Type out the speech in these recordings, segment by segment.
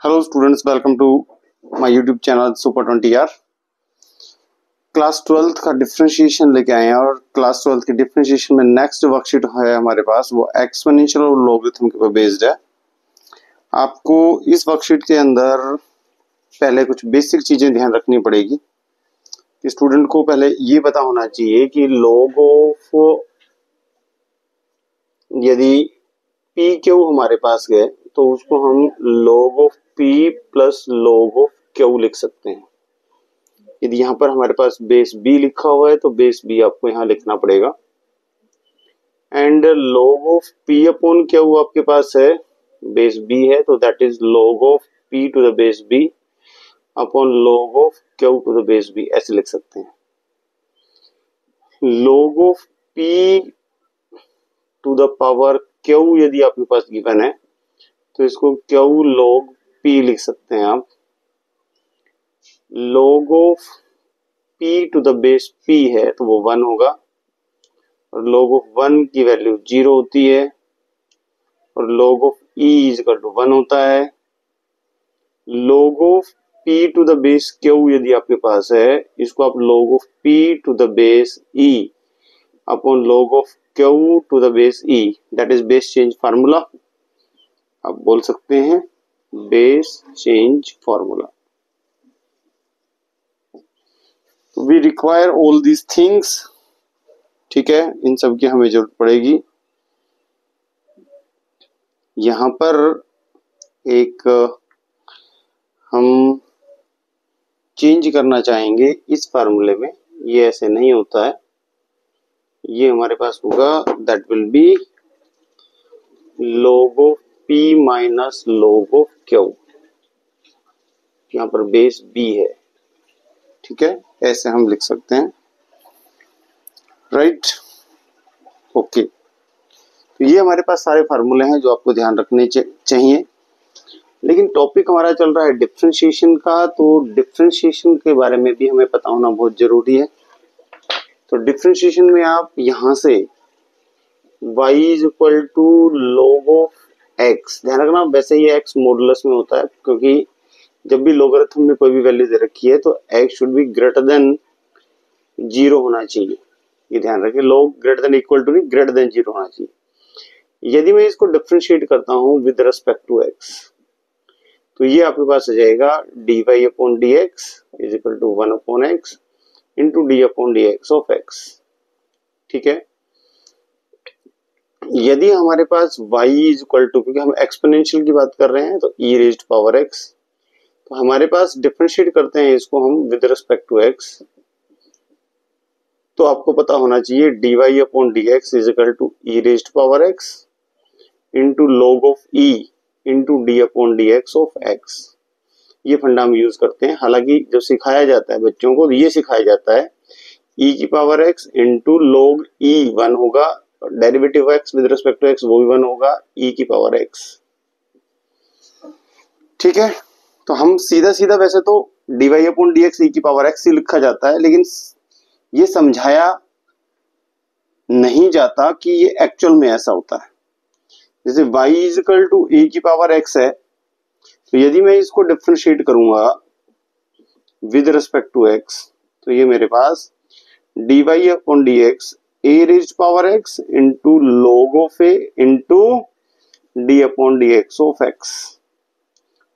Hello students, welcome to my YouTube channel super 20R। Class 12th का differentiation लेके आए हैं और क्लास 12th के डिफरेंशिएशन में नेक्स्ट वर्कशीट है हमारे पास, वो एक्सपोनेंशियल और लॉगरिथम के ऊपर बेस्ड है। आपको इस वर्कशीट के अंदर पहले कुछ बेसिक चीजें ध्यान रखनी पड़ेगी कि स्टूडेंट को पहले ये पता होना चाहिए कि लॉग ऑफ, यदि पी क्यू हमारे पास गए तो उसको हम log of P plus log of Q लिख सकते हैं। यदि यहाँ पर हमारे पास बेस बी लिखा हुआ है तो बेस बी आपको यहाँ लिखना पड़ेगा। And log of p upon q आपके पास है, बेस बी है तो that is log of p to the base b upon log of q to the base b, ऐसे लिख सकते हैं। Log of p to the power q यदि आपके पास गिवन है तो इसको क्यू लॉग पी लिख सकते हैं आप। Log of p to the base p है तो वो 1 होगा और log ऑफ 1 की वैल्यू 0 होती है और log of e is equal to 1 होता है। log of p to the base q यदि आपके पास है, इसको आप log of p to the base e upon log of q to the base e, that is base change formula. आप बोल सकते हैं base change formula. We require all these things, ठीक है, इन सब की हमें जरूरत पड़ेगी। यहां पर एक हम चेंज करना चाहेंगे इस फार्मूले में, ये ऐसे नहीं होता है, ये हमारे पास होगा that will B log of p minus log of q। यहाँ पर बेस b है, ठीक है, ऐसे हम लिख सकते हैं, राइट। ओके, तो ये हमारे पास सारे फार्मूले हैं जो आपको ध्यान रखने चाहिए। लेकिन टॉपिक हमारा चल रहा है डिफरेंशिएशन का, तो डिफरेंशिएशन के बारे में भी हमें पता होना बहुत जरूरी है। तो डिफरेंशिएशन में आप यहां से y is equal to log of x, ध्यान रखना वैसे ही x मॉडुलस में होता है, क्योंकि जब भी लोगरिथम में कोई भी वैल्यू दे रखी है तो x should be greater than 0 होना चाहिए, ये ध्यान रखें। log greater than equal to नहीं, ग्रेटर देन 0 होना चाहिए। यदि मैं इसको डिफरेंशिएट करता हूं विद रेस्पेक्ट टू x तो ये आपके पास आ जाएगा dy upon dx is equal to 1 upon x into d upon dx of x, ठीक है। यदि हमारे पास y इज इक्वल टू, क्योंकि हम एक्सपोनेंशियल की बात कर रहे हैं तो e रेज्ड पावर x, तो हमारे पास डिफरेंशिएट करते हैं इसको हम विद रिस्पेक्ट टू x, तो आपको पता होना चाहिए dy upon dx is equal to e raised power x into log of e into d upon dx of x। ये फंडा हम यूज करते हैं। हालांकि जो सिखाया जाता है बच्चों को, ये सिखाया जाता है e की power x into log e 1 होगा, derivative x with respect to x वो भी 1 होगा, e की पावर x, ठीक है। तो हम सीधा सीधा वैसे तो dy अपॉन dx e की पावर x ही लिखा जाता है, लेकिन ये समझाया नहीं जाता कि ये एक्चुअल में ऐसा होता है। जैसे y is equal to e की पावर x है, तो यदि मैं इसको डिफरेंशिएट करूंगा विद रिस्पेक्ट टू x तो ये मेरे पास dy upon dx a raised power x into log of a into d upon dx of x।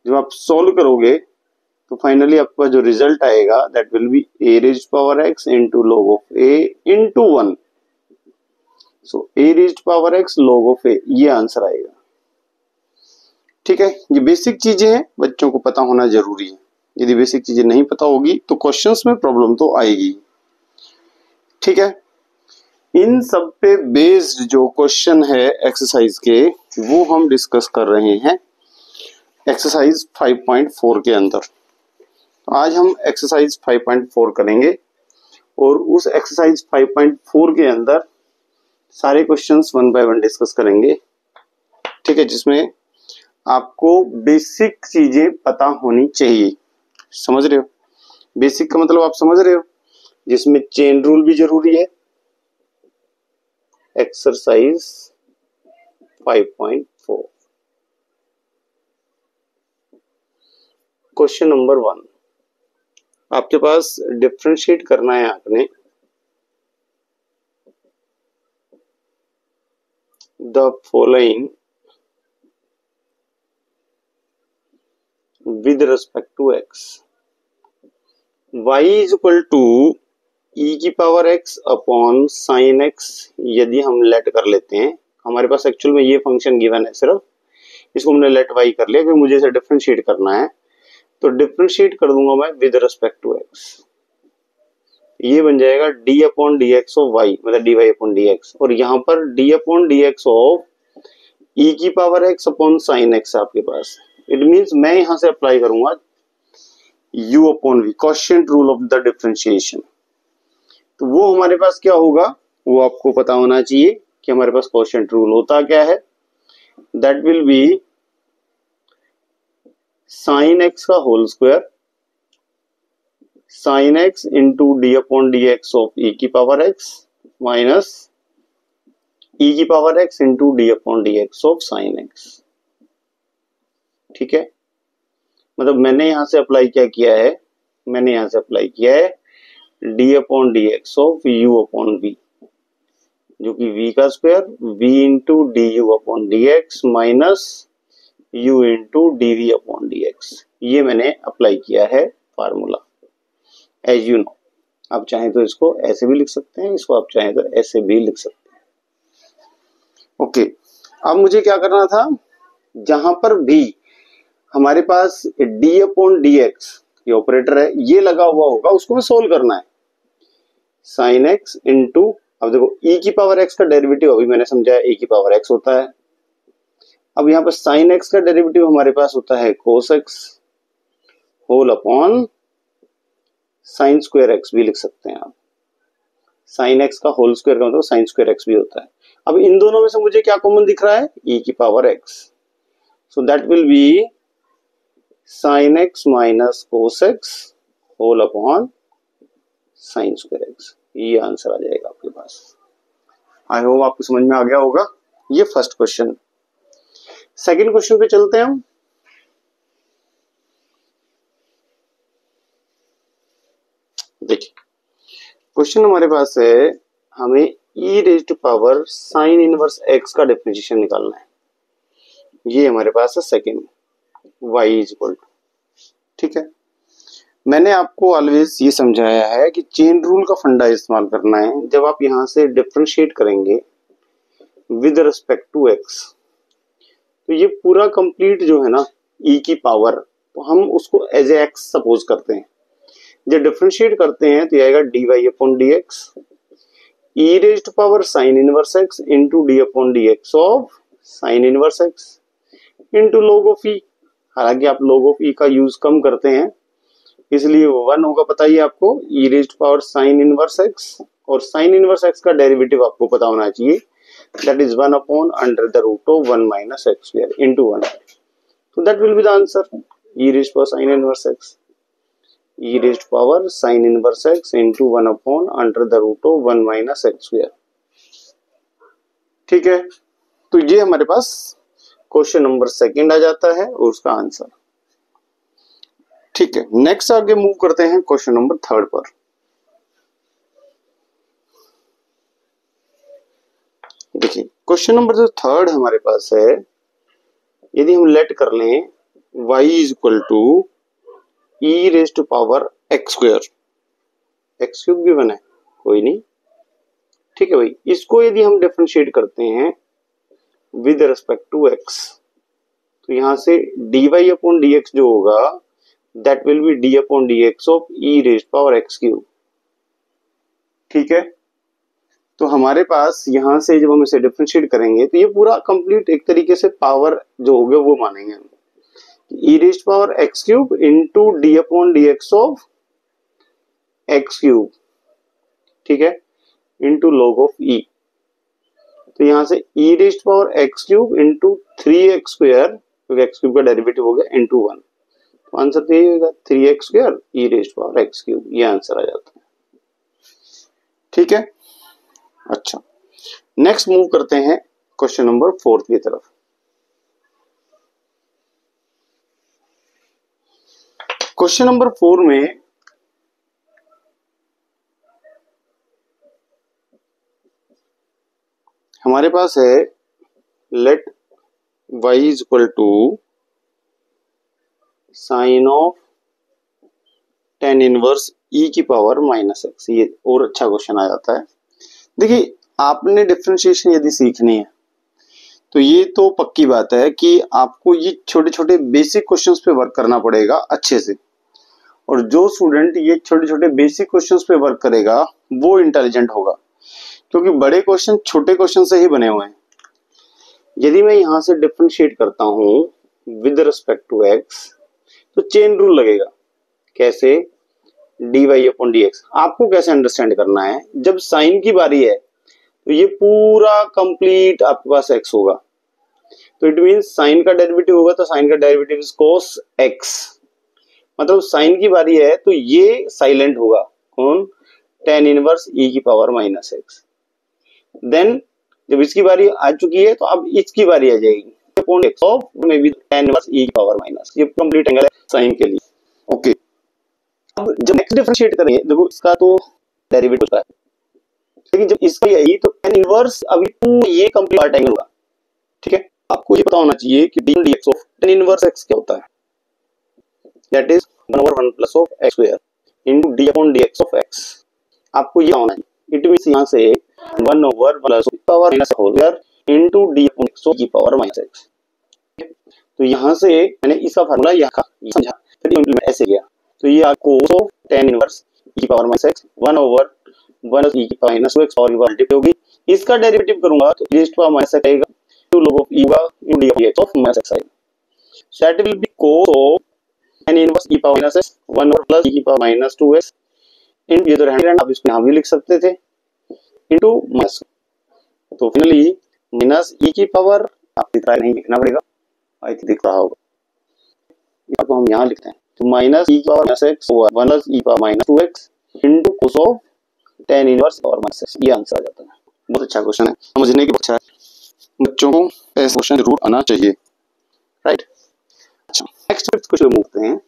जब आप सोल्व करोगे तो फाइनली आपका जो रिजल्ट आएगा that will B a raised power x into log of a into 1, so a raised power x log of a, ये answer आएगा, ठीक है। ये बेसिक चीजें हैं, बच्चों को पता होना जरूरी है। यदि बेसिक चीजें नहीं पता होगी तो क्वेश्चंस में प्रॉब्लम तो आएगी, ठीक है। इन सब पे बेस्ड जो क्वेश्चन है एक्सरसाइज के, वो हम डिस्कस कर रहे हैं एक्सरसाइज 5.4 के अंदर। तो आज हम एक्सरसाइज 5.4 करेंगे और उस एक्सरसाइज 5.4 के अंदर सारे क्वेश्चंस 1 बाय 1 डिस्कस करेंगे, ठीक है, जिसमें आपको बेसिक चीजें पता होनी चाहिए। समझ रहे हो? बेसिक का मतलब आप समझ रहे हो, जिसमें चेन रूल भी जरूरी है। एक्सरसाइज 5.4 क्वेश्चन नंबर 1 आपके पास डिफरेंशिएट करना है आपने the following with respect to x, y is equal to e की power x upon sine x। यदि हम लेट कर लेते हैं, हमारे पास एक्चुअल में ये फंक्शन गिवन है, सिर्फ इसको हमने लेट y कर लिया, क्योंकि मुझे इसे डिफरेंशिएट करना है। तो डिफरेंशिएट कर दूंगा मैं विद रिस्पेक्ट टू x, ये बन जाएगा d upon d x of y, मतलब dy अपॉन डी एक्स, और यहाँ पर d upon d x of e की power x upon sine x आपके पास। इट मीन्स मैं यहां से अप्लाई करूंगा u upon v, quotient rule of the differentiation. तो वो हमारे पास क्या होगा, वो आपको पता होना चाहिए कि हमारे पास क्वोशिएंट रूल होता क्या है। That will be sine x का whole square sine x into d upon d x of e की पावर x माइनस e की power x into d upon d x of sine x। ठीक है, मतलब मैंने यहां से अप्लाई क्या किया है, मैंने यहां से अप्लाई किया है d upon d x of u upon v, जो कि v का square v into d u upon d x minus u into d v upon d x. ये मैंने अप्लाई किया है फार्मूला, एज यू नो। आप चाहें तो इसको ऐसे भी लिख सकते हैं, इसको आप चाहें तो ऐसे भी लिख सकते हैं। ओके, अब मुझे क्या करना था, जहां पर भी हमारे पास d अपॉन डी एक्स ये ऑपरेटर है, ये लगा हुआ होगा, उसको मैं सोल्व करना है। साइन x इंटू, अब देखो e की पावर x का डेरिवेटिव अभी मैंने समझाया e की पावर x होता है। अब यहाँ पर साइन x का डेरिवेटिव हमारे पास होता है cos x whole upon sine square x भी लिख सकते हैं आप। साइन x का होल स्क्वायर का मतलब साइन स्क्वायर x भी होता है। अब इन दोनों में से मुझे क्या कॉमन दिख रहा है, e की power x, so that will be sine x minus cos x whole upon sine square x। ये आंसर आ जाएगा आपके पास। आई होप आपको समझ में आ गया होगा। ये फर्स्ट क्वेश्चन। सेकंड क्वेश्चन पे चलते हैं हम। देखिए, क्वेश्चन हमारे पास है, हमें e raise to power sine inverse x का डिफरेंशिएशन निकालना है। ये हमारे पास है second, y is equal to, ठीक है। मैंने आपको ऑलवेज ये समझाया है कि चेन रूल का फंडा इस्तेमाल करना है जब आप यहां से डिफरेंशिएट करेंगे विद रिस्पेक्ट टू x। तो ये पूरा कंप्लीट जो है ना e की पावर, तो हम उसको एज ए x सपोज करते हैं। जब डिफरेंशिएट करते हैं तो आएगा dy upon d x e raise to power sine inverse x into d upon d x of sine inverse x into log of e। हालांकि आप log ऑफ e का यूज कम करते हैं, इसलिए 1 होगा, पता ही आपको, e raise to power sine inverse x, और साइन इनवर्स x का डेरिवेटिव आपको पता होना चाहिए, that is 1 upon under the root of 1 minus x square into 1। तो that will be the answer, e raise to power sine inverse x, e raise to power sine inverse x into 1 upon under the root of 1 minus x square. ठीक है, तो ये हमारे पास question number second आ जाता है और उसका आंसर। ठीक है, नेक्स्ट आगे मूव करते हैं क्वेश्चन नंबर थर्ड पर। देखिए, क्वेश्चन नंबर जो थर्ड हमारे पास है, यदि हम लेट कर लें y is equal to e raise to power x square, x cube given है, कोई नहीं, ठीक है भाई। इसको यदि हम डिफरेंशिएट करते हैं विद रिस्पेक्ट टू x, तो यहां से dy अपॉन dx जो होगा that will B d upon dx of e rays power x cube. ठीक है, तो हमारे पास यहां से जब हम इसे डिफरेंशिएट करेंगे तो ये पूरा कंप्लीट एक तरीके से पावर जो होगा वो मानेंगे हम, e rays power x cube into d upon dx of x cube, ठीक है, इंटू log ऑफ e। तो यहां से e rays power x cube into 3x square, क्योंकि x क्यूब का डेरिवेटिव हो गया, इंटू 1। तो आंसर तो यही होगा 3x square e rays power x cube, ये आंसर आ जाता है। ठीक है, अच्छा, नेक्स्ट मूव करते हैं क्वेश्चन नंबर फोर्थ की तरफ। क्वेश्चन नंबर 4 में हमारे पास है let y is equal to sine of tan inverse e की पावर माइनस एक्स। ये और अच्छा क्वेश्चन आ जाता है। देखिए, आपने डिफरेंशिएशन यदि सीखनी है तो ये तो पक्की बात है कि आपको ये छोटे छोटे बेसिक क्वेश्चंस पे वर्क करना पड़ेगा अच्छे से। और जो स्टूडेंट ये छोटे छोटे बेसिक क्वेश्चंस पे वर्क करेगा वो इंटेलिजेंट होगा, क्योंकि बड़े क्वेश्चन छोटे क्वेश्चन से ही बने हुए हैं। यदि मैं यहां से डिफरेंशिएट करता हूं विद रिस्पेक्ट टू एक्स तो चेन रूल लगेगा। कैसे? dy upon dx। आपको कैसे अंडरस्टैंड करना है, जब साइन की बारी है तो ये पूरा कंप्लीट आपके पास x होगा, तो इट मीन साइन का डेरिवेटिव होगा तो साइन का डेरिवेटिव इज cos x। मतलब साइन की बारी है तो ये साइलेंट होगा। कौन? tan इनवर्स e की पावर माइनस एक्स। देन जब इसकी बारी आ चुकी है तो अब इसकी बारी आ जाएगी upon x of may be tan inverse e की पावर माइनस। ये कंप्लीट एंगल है साइन के लिए। ओके, अब जब नेक्स्ट डिफरेंशिएट करेंगे, देखो इसका तो डेरिवेटिव होता है, लेकिन जब इसका यही तो tan इनवर्स अभी ये कंप्लीट पार्ट एंगल होगा। ठीक है, आपको ये पता होना चाहिए कि dx of tan inverse x क्या होता है। That is 1/1 plus of x square into d upon dx of x। आपको ये होना है। इट मींस यहां से 1/1 plus power minus whole square into d upon x की पावर माइनस x। तो यहां से मैंने इसका फार्मूला यहां का समझा, फिर इंप्लीमेंट ऐसे किया। तो ये cos of tan inverse e की पावर माइनस x 1/1 e की पावर माइनस x और मल्टीप्लाई होगी। इसका डेरिवेटिव करूंगा तो e to power minus x आएगा, 2 log of e होगा in d x of minus x आएगा। So that will be cos of tan inverse e power minus x 1/1 plus e की power minus 2x in ये तो hand आप इसको यहां भी लिख सकते थे इनटू माइनस। तो फाइनली माइनस e की पावर आप दिख रहा नहीं, लिखना पड़ेगा, आई थिंक दिख रहा होगा, आपको हम यहां लिखते हैं। तो माइनस e की power minus x 1 plus e power minus 2x into cos of tan inverse power minus x। ये आंसर आ जाता है। बहुत अच्छा क्वेश्चन है, समझने की अच्छा है, बच्चों को ऐसा क्वेश्चन जरूर आना चाहिए, राइट। अच्छा, नेक्स्ट फिफ्थ क्वेश्चन मूवते हैं।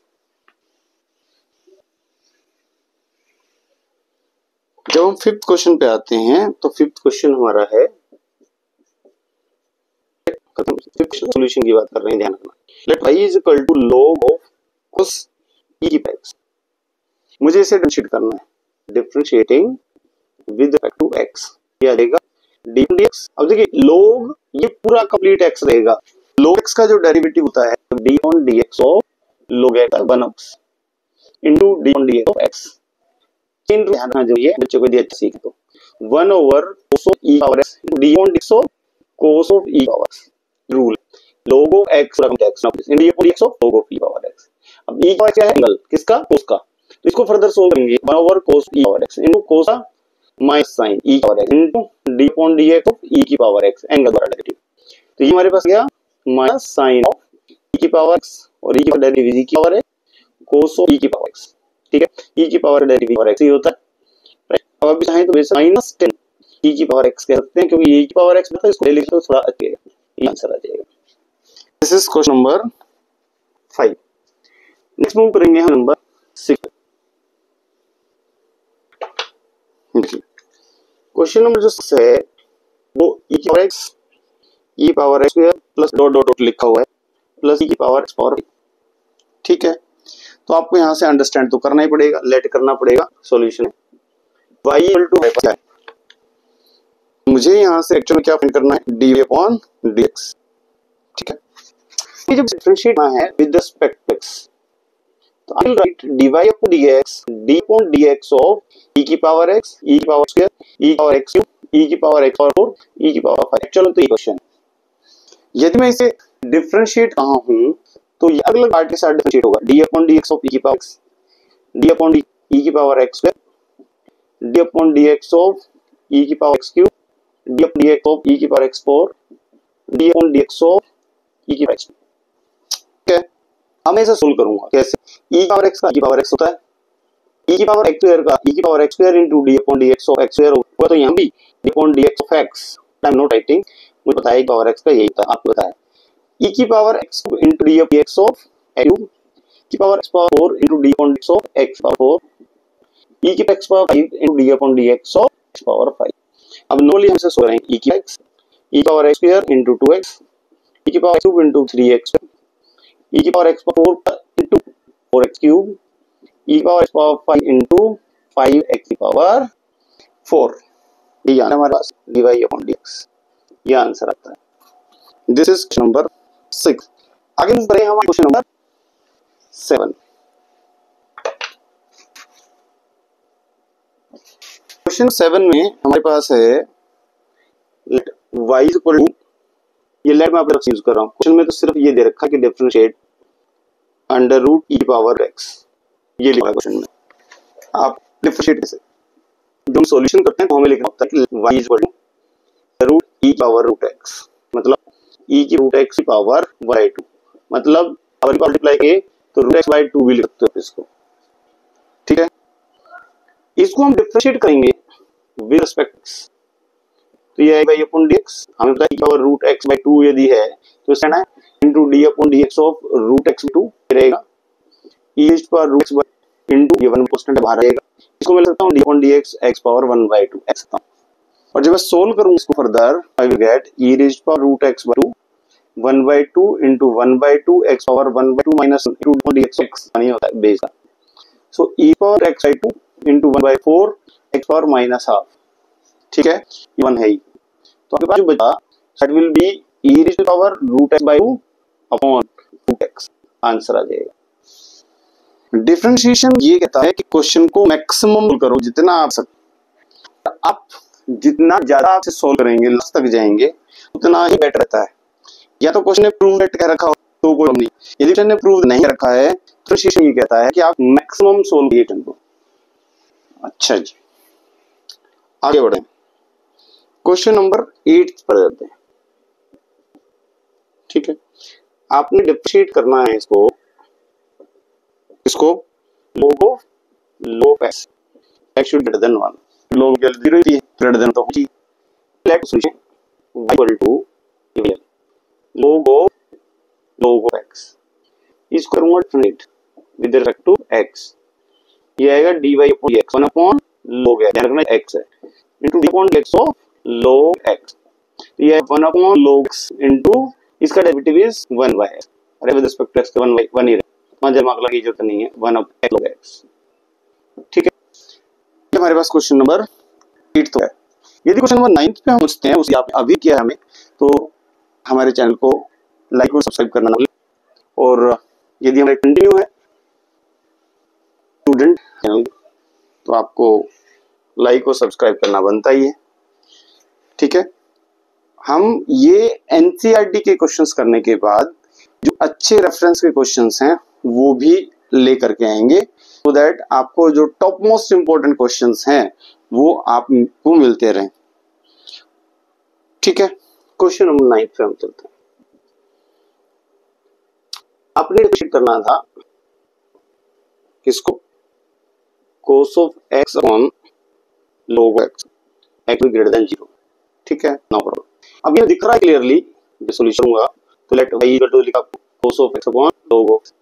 जब हम फिफ्थ क्वेश्चन पे आते हैं तो फिफ्थ क्वेश्चन हमारा है, सॉल्यूशन की बात कर रहे हैं, ध्यान रखना। Let y is equal to log of cos e की पावर x। मुझे इसे डिफरेंशिएट करना है, differentiating with respect to x। ये आ जाएगा d dx। अब देखिए log ये पूरा कंप्लीट x रहेगा। log x का जो डेरिवेटिव होता है तो d on dx of log x 1x into d on dx of x। इन ध्यान रखना जो ये बच्चों को दिया सीखे तो 1/cos of e power x d on dx of cos of e power x rule. log of x x in d on dx of log of e power x। अब e का क्या है? एंगल किसका? cos का। तो इसको further solve करेंगे 1/cos e power x into cos का minus sin e power x into d upon dx of e की पावर x एंगल द्वारा डेरिवेटिव। तो ये हमारे पास गया माइनस sin ऑफ e की पावर x और e की पावर डेरिवेटिव e की पावर है cos ऑफ e की पावर x। ठीक है, e की पावर डेरिवेटिव पावर x ही होता है, राइट। अब अभी चाहें तो वैसे माइनस 10 e की पावर x कह सकते हैं, क्योंकि e की पावर x मतलब इसको लिख लो थोड़ा अच्छे ये आंसर आ जाएगा। This is question number 5। Next move करेंगे हम नंबर 6। क्वेश्चन नंबर जो 6 है वो e की power x square plus dot dot dot लिखा हुआ है प्लस e की पावर x पावर। ठीक है, तो आपको यहां से अंडरस्टैंड तो करना ही पड़ेगा, लेट करना पड़ेगा। सॉल्यूशन y इक्वल टू क्या है, मुझे यहां से एक्चुअली क्या फाइंड करना है, dy अपॉन dx। ठीक है, ये जब डिफरेंशिएट करना है विद रिस्पेक्ट टू x तो I will write dy upon dx d upon dx of e की पावर x e की पावर स्क्वायर e की पावर x क्यूब e की पावर x पावर 4 e की पावर 5। चलो तो ये क्वेश्चन, यदि मैं इसे डिफरेंशिएट कहां हूं तो ये अलग पार्ट के साथ डिफरेंशिएट होगा। d upon dx of e की power x d upon e की power x square d upon dx of e की power x cube d upon dx of e की power x 4 d upon dx of e की power x। ठीक है, अब मैं इसे सोल्व करूंगा कैसे। e की पावर x का e की पावर x होता है, e की पावर x स्क्वायर का e की power x square into d upon dx of x square होगा, तो यहां भी d upon dx of x। I am not writing, मुझे पता है e पावर x का यही था, आपको पता है। e की power x into d upon dx of x cube की power x power 4 into d upon dx of x power 4 e की x power 5 into d upon dx of x power 5। अब नॉर्मली हमसे सो रहे हैं e की x e power x square into 2x e की power cube into 3x e की power x power 4 into 4x cube e की power x power 5 into 5x की power 4। ये आना हमारे पास dy upon dx, ये आंसर आता है। This is question number 6। आगे मूव करें हम क्वेश्चन नंबर 7। क्वेश्चन 7 में हमारे पास है let y is equal to, ये लेट मैं आप यूज कर रहा हूँ, क्वेश्चन में तो सिर्फ ये दे रखा है कि differentiate under root e power x, ये लिखा है क्वेश्चन में। आप डिफरेंशिएट कैसे, जब हम सॉल्यूशन करते हैं तो हमें लिखना होता है कि y is equal to root e power root x, मतलब e की रूट x की पावर y 2, मतलब पावर मल्टीप्लाई किए तो रूट x बाई 2 भी लिख सकते हो इसको, ठीक है। इसको हम डिफरेंशिएट करेंगे विद रिस्पेक्ट, तो ये आएगा अपॉन dx, हमें पता है पावर रूट x बाई 2 यदि है तो इसका ना into d upon dx of root x by 2 रहेगा, e is power root x by into ये 1 कांस्टेंट बाहर रहेगा, इसको मैं लिख सकता हूं d upon dx x power 1 by 2 x था। और जब मैं सोल्व करूंगा इसको further I will get e is power root x by 2 1 by 2 into 1 by 2 x power 1 by 2 minus dx x नहीं होता है बेस का, so e power x by 2 into 1 by 4 x power minus half, ठीक है, ये 1 है ही। तो आपके पास जो बचा that will be e to the power root x by 2 upon root x, answer आ जाएगा। डिफरेंशिएशन ये कहता है कि क्वेश्चन को मैक्सिमम करो जितना आप सकते, आप जितना ज्यादा आपसे सॉल्व करेंगे लास्ट तक जाएंगे उतना ही बेटर रहता है। या तो क्वेश्चन ने प्रूव कह रखा हो तो कोई नहीं, यदि क्वेश्चन ने प्रूव नहीं रखा है तो डिफरेंशिएशन ये कहता है कि आप मैक्सिमम सोल्व कीजिए क्वेश्चन को। अच्छा जी, आगे बढ़े, क्वेश्चन नंबर 8 पर जाते हैं, ठीक है। आपने डिफरेंशिएट करना है इसको log of x x should greater than 1, log 0 ही ग्रेटर देन तो होगी, let solution y equal to log of x, इसको करूंगा differentiate with respect to x, ये आएगा dy upon dx 1 upon log x, ध्यान रखना x है, into d upon dx of log x, ये 1 अपॉन log x इनटू इसका derivative is 1 by x, अरे with respect to x 1 bye 1 ही रहेगा, वहां दिमाग लगाने की जरूरत नहीं है, 1 अपॉन log x, ठीक है। ये हमारे पास क्वेश्चन नंबर 8 तो है। यदि क्वेश्चन नंबर 9 पे हम पूछते हैं, उसी आपने अभी किया हमें, तो हमारे चैनल को लाइक और सब्सक्राइब करना ना भूलें, और यदि हमारे कंटिन्यू है स्टूडेंट चैनल तो आपको लाइक और सब्सक्राइब करना बनता ही है, ठीक है। हम ये एनसीईआरटी के क्वेश्चंस करने के बाद जो अच्छे रेफरेंस के क्वेश्चंस हैं वो भी लेकर के आएंगे, सो दैट आपको जो टॉप मोस्ट इंपोर्टेंट क्वेश्चंस हैं वो आपको मिलते रहें, ठीक है। क्वेश्चन नंबर 9 पे हम चलते हैं। आपने डिफरेंशिएट करना था किसको, cos of x upon log x x greater than 0, ठीक है, नो प्रॉब्लम। अब ये दिख रहा है क्लियरली, सॉल्यूशन होगा तो लेट y इक्वल टू लिखा cos of x upon log of,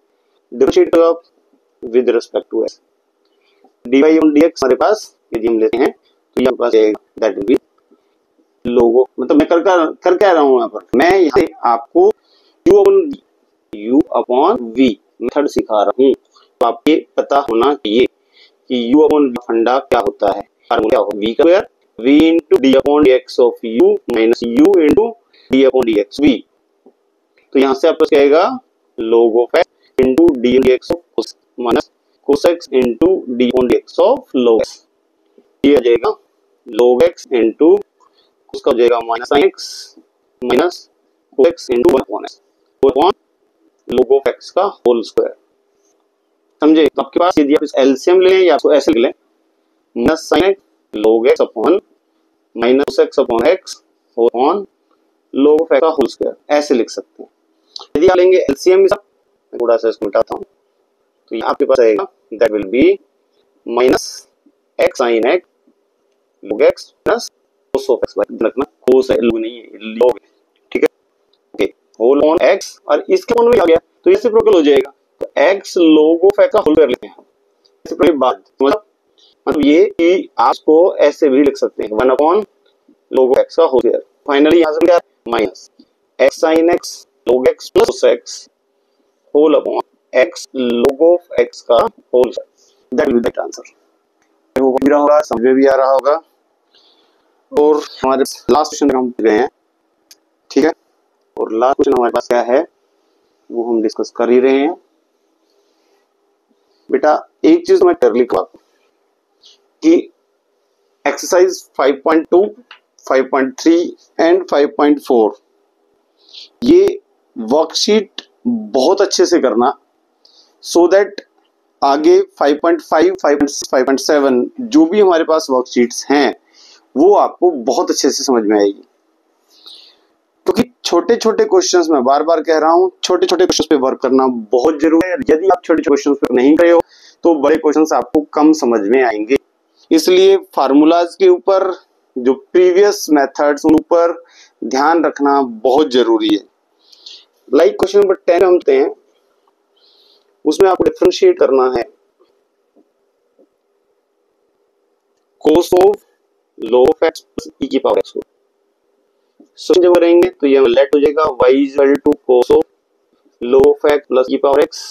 differentiate करो with respect to x, dy upon dx हमारे पास यदि हम लेते हैं तो ये हमारे पास आएगा दैट विल बी log, मतलब मैं कर क्या रहा हूं यहाँ पर, मैं यहाँ पे आपको u अपॉन v मेथड सिखा रहा हूँ, तो आपको पता होना चाहिए कि u अपॉन v फंडा क्या होता है, फार्मूला होगा v का square v into d upon dx of u minus u into d upon dx v, तो यहाँ से आपको क्या आएगा log of x into d dx of cos minus cos x into d upon dx of log x, ये आ जाएगा log x into उसका हो जाएगा minus sin x minus cos x into 1 upon x, 1 upon log of x का whole square, समझे। तो आपके पास यदि आप इस एलसीएम लें या इसको ऐसे लें, minus sin x log x upon minus x upon x upon log of x का होल स्क्वायर, ऐसे लिख सकते हैं। यदि आप लेंगे एलसीएम, थोड़ा सा इसको मिटाता हूँ, तो ये आपके पास आएगा that will B minus x sin x log x plus cos of x, रखना cos है log नहीं है log, ठीक है, ओके, होल ऑन x और इसके ऑन में आ गया तो ये रेसिप्रोकल हो जाएगा, तो x log ऑफ x का होल स्क्वायर लिखते हैं इसके बाद, मतलब ये कि आपको ऐसे भी लिख सकते हैं 1 अपॉन log ऑफ x का होल स्क्वायर। फाइनली यहाँ से क्या minus x sin x log x plus x whole upon x log of x का whole square. That will be the answer. वो भी रहा होगा, समझ में भी आ रहा होगा। और हमारे लास्ट क्वेश्चन हम गए हैं, ठीक है। और लास्ट क्वेश्चन हमारे पास क्या है वो हम डिस्कस कर ही रहे हैं। बेटा एक चीज मैं कर लिखवा कि एक्सरसाइज 5.2, 5.3 एंड 5.4 ये वर्कशीट बहुत अच्छे से करना, सो दैट आगे 5.5, 5.6, 5.7 जो भी हमारे पास वर्कशीट्स हैं वो आपको बहुत अच्छे से समझ में आएगी। क्योंकि छोटे छोटे क्वेश्चंस मैं बार बार कह रहा हूं, छोटे छोटे क्वेश्चंस पे वर्क करना बहुत जरूरी है। यदि आप छोटे छोटे क्वेश्चंस पे नहीं करे हो तो बड़े क्वेश्चंस आपको कम समझ में आएंगे। इसलिए फार्मूलाज के ऊपर, जो प्रीवियस मेथड्स उन ऊपर ध्यान रखना बहुत जरूरी है। लाइक क्वेश्चन नंबर 10 हम हैं, उसमें आपको डिफरेंशिएट करना है cos of log of x plus e की पावर x को। सो जब करेंगे तो ये लेट हो जाएगा y equal to cos of log of x plus e की पावर x।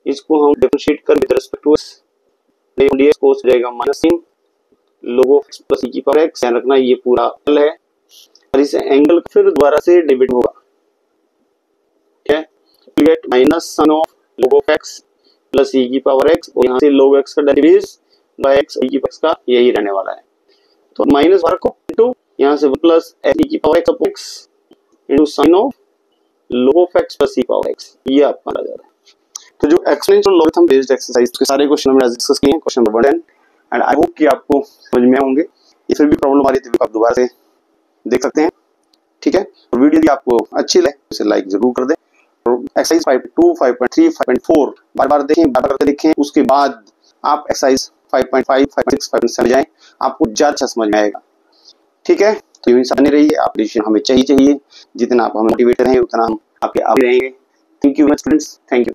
इसको हम डिफरेंशिएट कर with respect to x, dx cos हो जाएगा minus sin log of x plus e की पावर x। ध्यान रखना ये पूरा एल है और इसे एंगल फिर दोबारा से डिवाइड होगा, ठीक है। we get minus sin of log of x plus e की पावर x, और यहाँ से log x का डेरिवेटिव बाय x e की पावर x का यही रहने वाला है। तो माइनस वर्क को इनटू यहाँ से प्लस e की power x upon x into sin of log of x plus e power x, ये आपका आ जाता है। तो जो एक्सपोनेंशियल लॉगरिथम बेस्ड एक्सरसाइज के सारे क्वेश्चन हमने डिस्कस किए हैं, question number 10, and I hope कि आपको समझ में होंगे। ये फिर भी प्रॉब्लम आ रही थी आप दोबारा से देख सकते हैं, ठीक है। और वीडियो यदि आपको अच्छी लगे तो इसे लाइक जरूर कर दें। एक्सरसाइज 5.2, 5.3, 5.4 बार बार देखें, बार बार करके देखें। उसके बाद आप एक्सरसाइज 5.5, 5.6, 5.7 जाएं, आपको ज्यादा अच्छा समझ में आएगा, ठीक है। तो यूं सामने रहिए, आप हमें चाहिए। जितना आप हमें मोटिवेट रहें उतना हम आपके आगे रहेंगे। Thank you students, thank you.